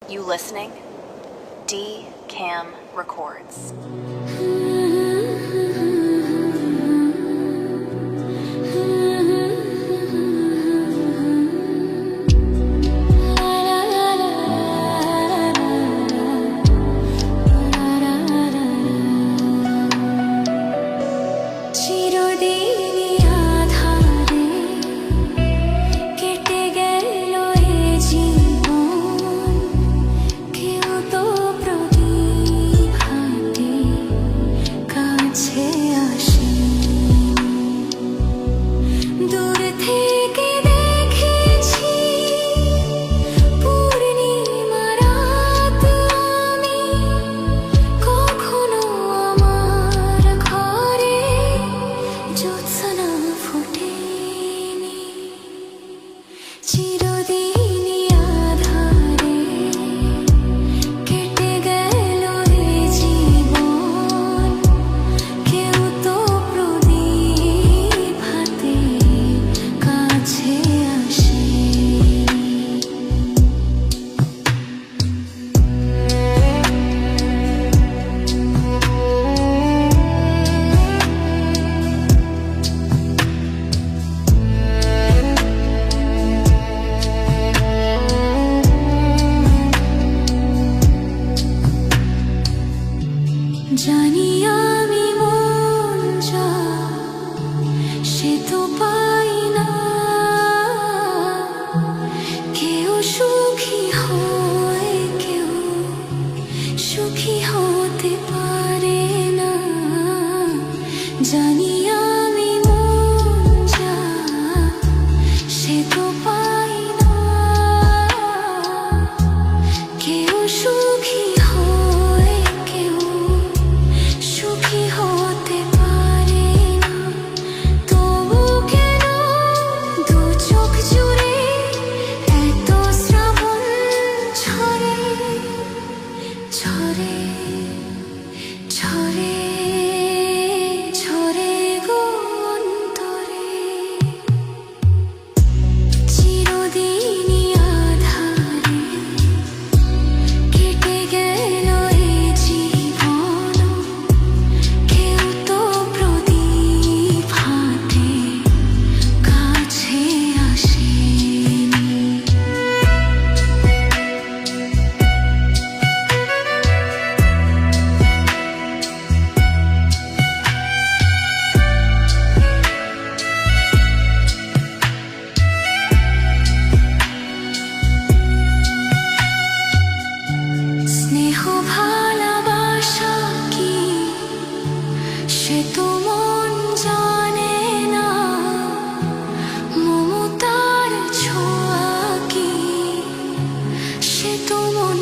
You listening? D Cam Records. জানি আমি মন যা সে তো পাই না, কেউ সুখী হয় কেউ সুখী হতে পারে না। জানি আমি মন যা সে তো পাই না, কেউ সুখী হয় কেউ সুখী হতে পারে না। তবু কেন দু চোখ জুড়ে এত শ্রাবণ ঝরে ঝরে ঝরে ঝরে গো অন্তরে। চিরদিনই আঁধারে কেটে গেল এ জীবন, কেউ তো প্রদীপ হাতে কাছে আসেনি। স্নেহ ভালোবাসা কি সে তো মন জানে না, মমতার ছোঁয়া কি সে তো মন